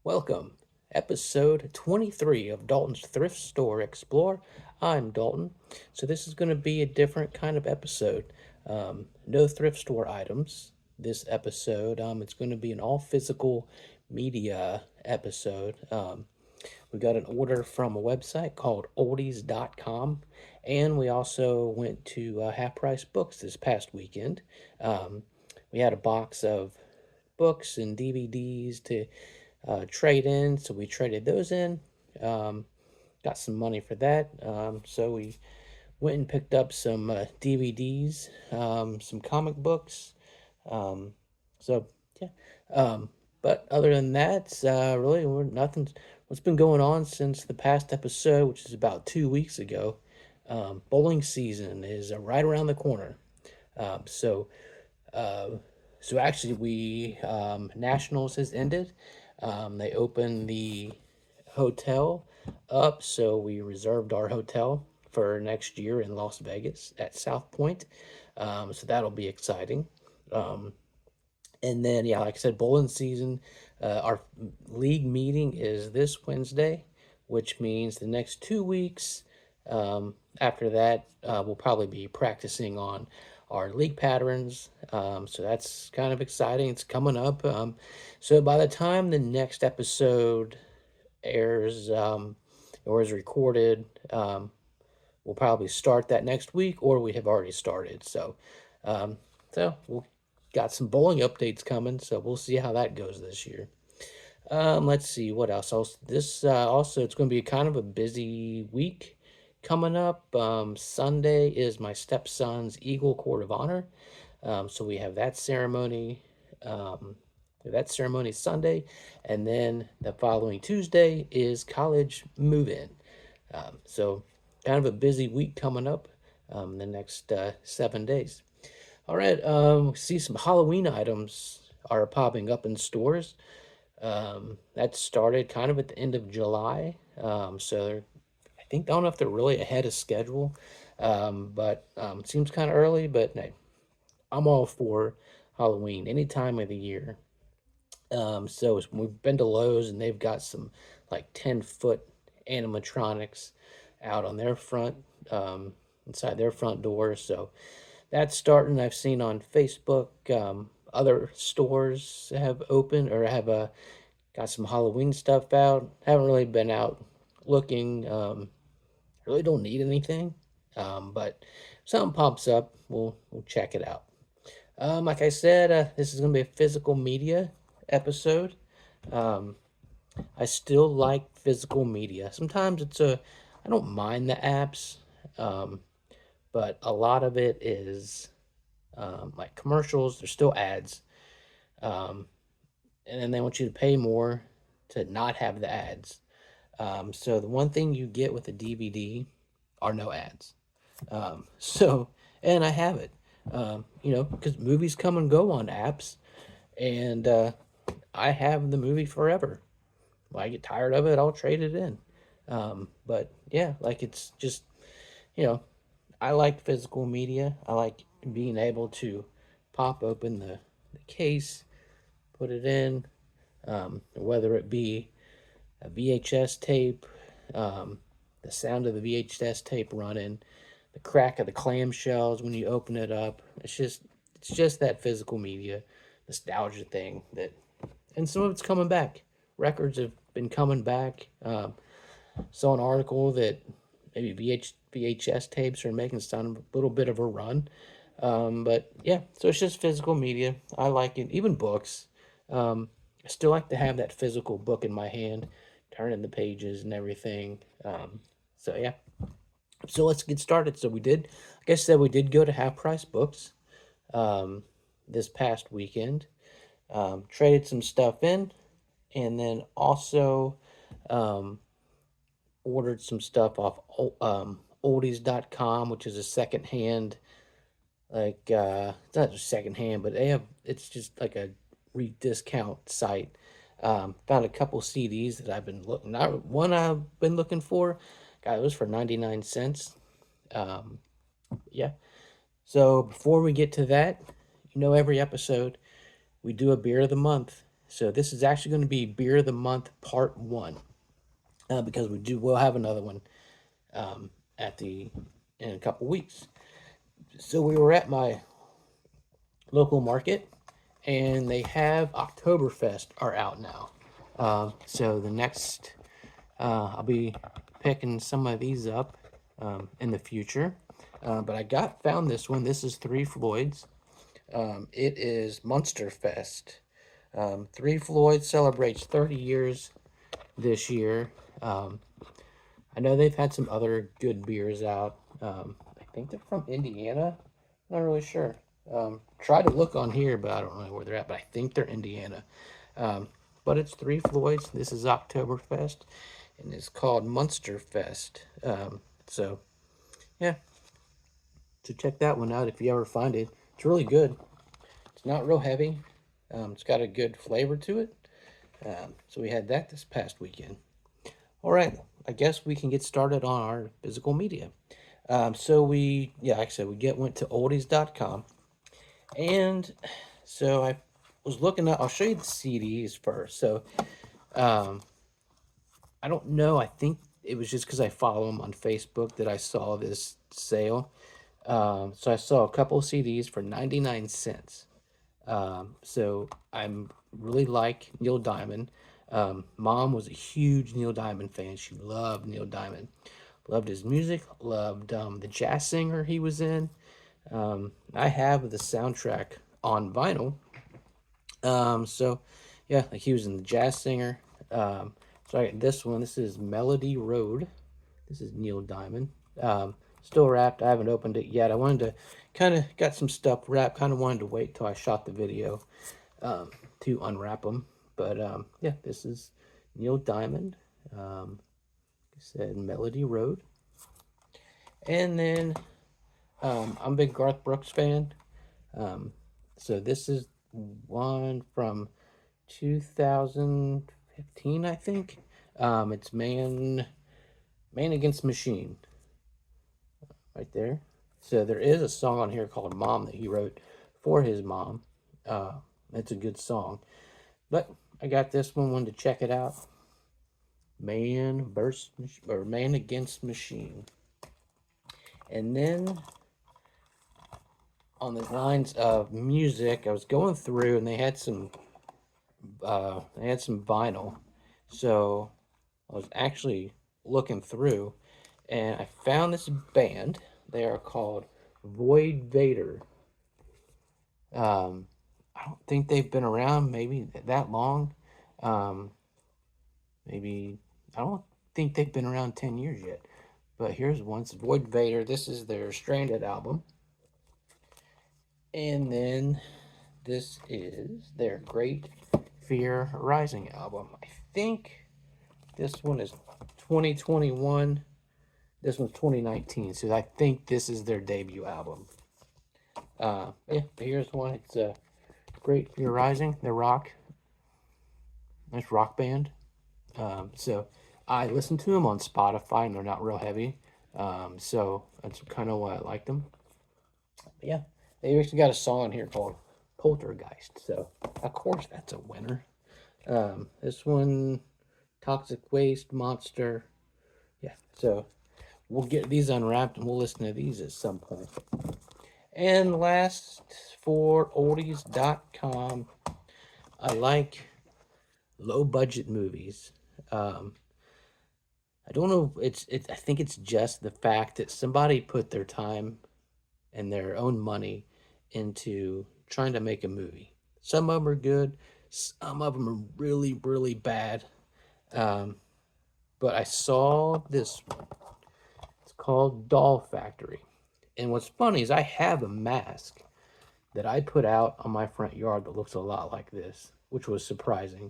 Welcome, episode 23 of Dalton's Thrift Store Explore. I'm Dalton. So, this is going to be a different kind of episode. No thrift store items this episode. It's going to be an all physical media episode. We got an order from a website called oldies.com, and we also went to Half Price Books this past weekend. Um, we had a box of books and DVDs to trade in, so we traded those in. Um, got some money for that. So we went and picked up some DVDs, some comic books. Um, so yeah. Um, but other than that, really, nothing. What's been going on since the past episode, which is about 2 weeks ago? Bowling season is right around the corner. Um, so uh, so actually, we Nationals has ended. They opened the hotel up, so we reserved our hotel for next year in Las Vegas at South Point. So that'll be exciting. Um, and then, yeah, like I said, bowling season. Our league meeting is this Wednesday, which means the next 2 weeks. After that, we'll probably be practicing on our league patterns. So that's kind of exciting. It's coming up. So by the time the next episode airs or is recorded, we'll probably start that next week, or we have already started. Um, so we'll got some bowling updates coming. So we'll see how that goes this year. Let's see what else. This also it's going to be kind of a busy week coming up. Sunday is my stepson's Eagle Court of Honor, so we have that ceremony. Um, that ceremony Sunday, and then the following Tuesday is college move-in. So kind of a busy week coming up. The next 7 days. All right. See some Halloween items are popping up in stores. That started kind of at the end of July. I don't know if they're really ahead of schedule, but it seems kind of early. But hey, I'm all for Halloween any time of the year. We've been to Lowe's and they've got some like 10-foot animatronics out on their front, inside their front doors. So that's starting. I've seen on Facebook, other stores have opened or have got some Halloween stuff out. Haven't really been out looking. Really don't need anything. But if something pops up, we'll check it out. Like I said, this is gonna be a physical media episode. Um, I still like physical media. Sometimes I don't mind the apps, um, but a lot of it is like commercials. There's still ads, um, and then they want you to pay more to not have the ads. So the one thing you get with a DVD are no ads. So, and I have it, because movies come and go on apps, and I have the movie forever. When I get tired of it, I'll trade it in. But yeah, like it's just, you know, I like physical media. I like being able to pop open the case, put it in, whether it be a VHS tape, um, the sound of the VHS tape running, the crack of the clamshells when you open it up. It's just that physical media nostalgia thing that, and some of it's coming back. Records have been coming back. Saw an article that maybe VHS tapes are making some little bit of a run. But yeah, so it's just physical media. I like it, even books. I still like to have that physical book in my hand, turning the pages and everything. So yeah, so let's get started. So we did, like I said, we did go to Half Price Books um, this past weekend. Traded some stuff in, and then also um, ordered some stuff off oldies.com, which is a secondhand, like it's not just secondhand, but it's just like a discount site. Found a couple CDs that I've been looking. Not one I've been looking for. Got those for 99 cents. Um, yeah. So before we get to that, every episode we do a beer of the month. So this is actually going to be Beer of the Month Part 1, because we'll have another one at the in a couple weeks. So we were at my local market, and they have Octoberfest are out now. So the next, I'll be picking some of these up in the future. But I found this one. This is Three Floyds. It is Munster Fest. Three Floyds celebrates 30 years this year. I know they've had some other good beers out. I think they're from Indiana. Not really sure. Try to look on here, but I don't know where they're at. But I think they're Indiana. But it's Three Floyds. This is Octoberfest, and it's called Munster Fest. So yeah, so check that one out if you ever find it. It's really good. It's not real heavy. It's got a good flavor to it. So we had that this past weekend. All right, I guess we can get started on our physical media. Like I said, went to oldies.com, and so I was looking at, I'll show you the CDs first. So, I don't know, I think it was just because I follow them on Facebook that I saw this sale. So I saw a couple of CDs for 99 cents. So I'm really like Neil Diamond. Mom was a huge Neil Diamond fan. She loved Neil Diamond, loved his music, loved the jazz singer he was in. I have the soundtrack on vinyl. So yeah, like he was in the jazz singer. So I got this one. This is Melody Road. This is Neil Diamond. Still wrapped. I haven't opened it yet. I wanted to kind of got some stuff wrapped. Kind of wanted to wait till I shot the video to unwrap them. But yeah, this is Neil Diamond. Like I said, Melody Road. And then I'm a big Garth Brooks fan. So this is one from 2015, I think. It's Man Against Machine, right there. So there is a song on here called Mom that he wrote for his mom. It's a good song. But I got this one, wanted to check it out. Man Against Machine. And then on the lines of music, I was going through and they had some vinyl. So I was actually looking through and I found this band. They are called Void Vader. I don't think they've been around maybe that long. Maybe I don't think they've been around 10 years yet. But here's one. It's Void Vader. This is their Stranded album. And then this is their Great Fear Rising album. I think this one is 2021. This one's 2019. So I think this is their debut album. Yeah, here's one. It's a Great Fear Rising. They're nice rock band. So I listen to them on Spotify, and they're not real heavy. So that's kind of why I like them. But yeah, they actually got a song here called Poltergeist. So of course that's a winner. This one, Toxic Waste Monster. Yeah, so we'll get these unwrapped and we'll listen to these at some point. And last, for oldies.com, I like low budget movies. I don't know. I think it's just the fact that somebody put their time and their own money into trying to make a movie. Some of them are good. Some of them are really, really bad. But I saw this. It's called Doll Factory. And what's funny is I have a mask that I put out on my front yard that looks a lot like this, which was surprising.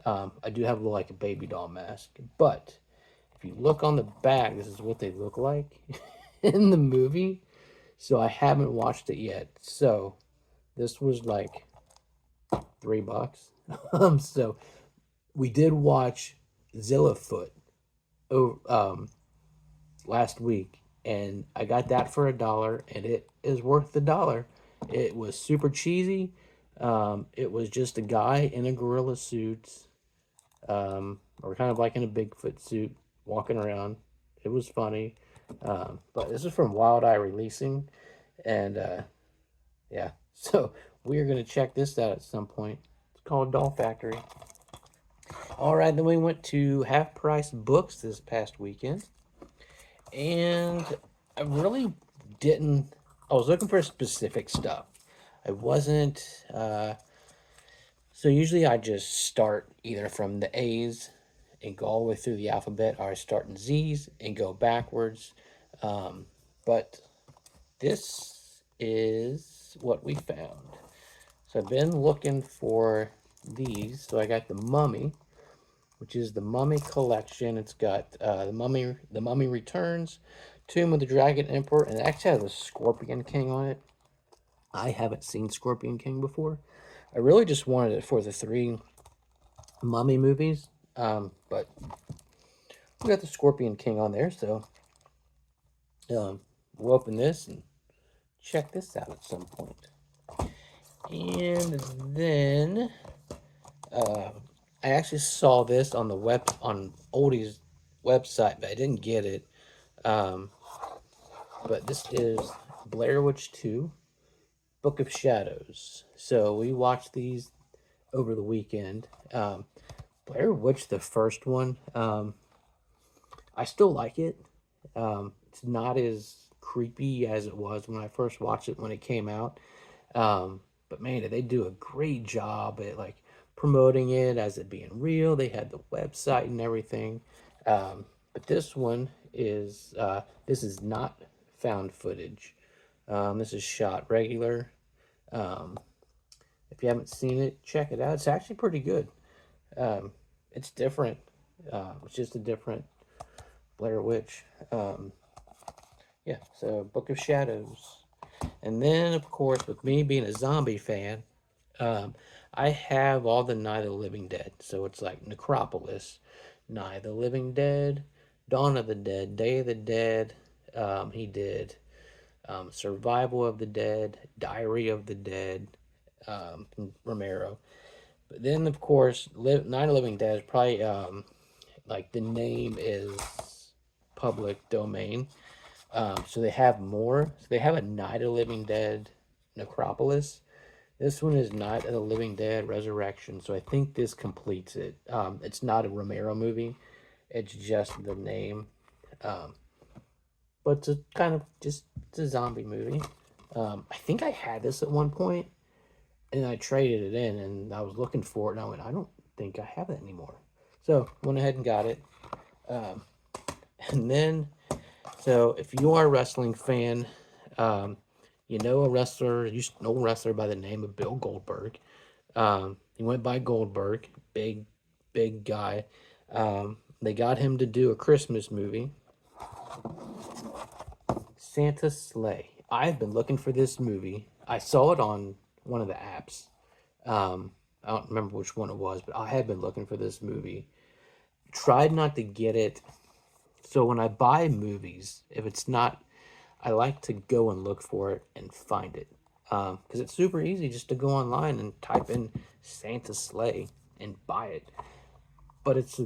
I do have like a baby doll mask, but if you look on the back, this is what they look like in the movie. So I haven't watched it yet. So this was like $3. So we did watch Zillafoot last week, and I got that for $1, and it is worth the dollar. It was super cheesy. It was just a guy in a gorilla suit, or kind of like in a Bigfoot suit, walking around. It was funny. But this is from Wild Eye Releasing, and yeah, so we're gonna check this out at some point. It's called Doll Factory. All right, then we went to Half Price Books this past weekend, and I really didn't. I was looking for specific stuff. I wasn't. So usually I just start either from the A's and go all the way through the alphabet, or I start in Z's and go backwards. But this is what we found. So I've been looking for these. So I got the Mummy, which is the Mummy collection. It's got the Mummy Returns, Tomb of the Dragon Emperor, and it actually has a Scorpion King on it. I haven't seen Scorpion King before. I really just wanted it for the 3 Mummy movies, but we got the Scorpion King on there, so we'll open this and check this out at some point. And then I actually saw this on on Oldie's website, but I didn't get it. But this is Blair Witch 2, Book of Shadows. So we watched these over the weekend. Blair Witch, the first one, I still like it. It's not as creepy as it was when I first watched it when it came out. But man, they do a great job at like promoting it as it being real. They had the website and everything. But this is not found footage. This is shot regular. If you haven't seen it, check it out. It's actually pretty good. It's different. It's just a different Blair Witch. Yeah, so Book of Shadows. And then, of course, with me being a zombie fan, I have all the Night of the Living Dead. So it's like Necropolis, Night of the Living Dead, Dawn of the Dead, Day of the Dead. He did Survival of the Dead, Diary of the Dead, Romero. But then, of course, Night of the Living Dead is probably like the name is public domain. So they have more. So they have a Night of the Living Dead Necropolis. This one is Night of the Living Dead Resurrection. So I think this completes it. It's not a Romero movie. It's just the name. But it's a kind of just it's a zombie movie. I think I had this at one point, and I traded it in, and I was looking for it, and I went, I don't think I have it anymore. So went ahead and got it. And then, so if you are a wrestling fan, you know a wrestler, you know a wrestler by the name of Bill Goldberg. He went by Goldberg, big guy. They got him to do a Christmas movie, Santa's Sleigh. I've been looking for this movie. I saw it on one of the apps. I don't remember which one it was, but I have been looking for this movie. Tried not to get it. So when I buy movies, if it's not, I like to go and look for it and find it. Because it's super easy just to go online and type in Santa's Sleigh and buy it. But it's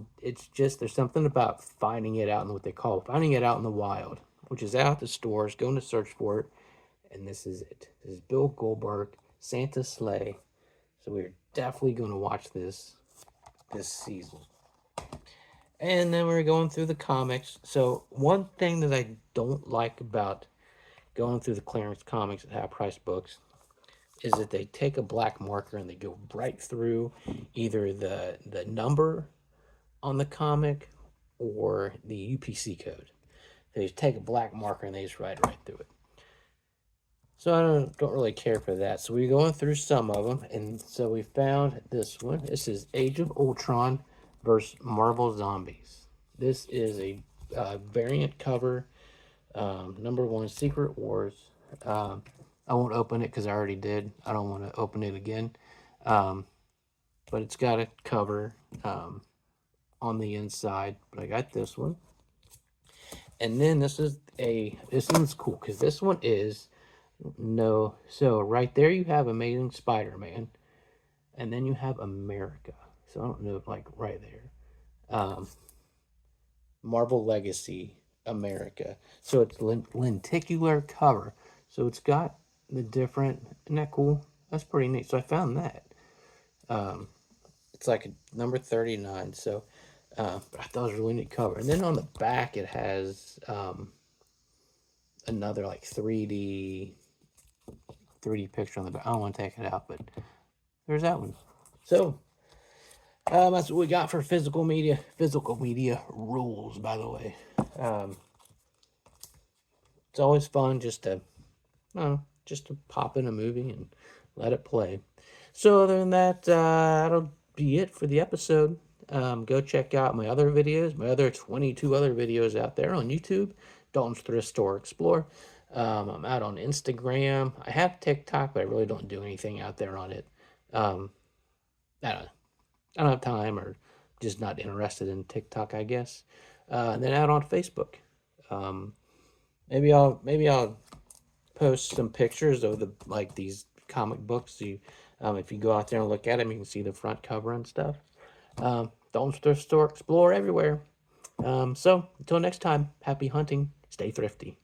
just, there's something about finding it out in what they call finding it out in the wild, which is out at the stores, going to search for it, and this is it. This is Bill Goldberg, Santa's Sleigh. So we're definitely going to watch this season. And then we're going through the comics. So one thing that I don't like about going through the clearance comics at Half Price Books is that they take a black marker and they go right through either the number on the comic or the UPC code. They just take a black marker and they just write right through it. So I don't really care for that. So we're going through some of them, and so we found this one. This is Age of Ultron versus Marvel Zombies. This is a variant cover, number 1, Secret Wars. I won't open it because I already did. I don't want to open it again. But it's got a cover on the inside. But I got this one. And then this one's cool because this one is so right there you have Amazing Spider-Man. and then you have America. So I don't know, like right there. Marvel Legacy America. So it's lenticular cover. So it's got the different. Isn't that cool? That's pretty neat. So I found that. Um, it's like a number 39. So I thought it was a really neat cover. And then on the back, it has another like 3D picture on the back. I don't want to take it out, but there's that one. So that's what we got for physical media. Physical media rules, by the way. Um, it's always fun just to pop in a movie and let it play. So other than that, that'll be it for the episode. Go check out my other videos, my other 22 other videos out there on YouTube. Dalton's Thrift Store Explore. I'm out on Instagram. I have TikTok, but I really don't do anything out there on it. Um, I don't, I don't have time or just not interested in TikTok, I guess. And then out on Facebook. Um, maybe I'll post some pictures of these comic books. If you go out there and look at them, you can see the front cover and stuff. Don't thrift store explore everywhere. So until next time, happy hunting. Stay thrifty.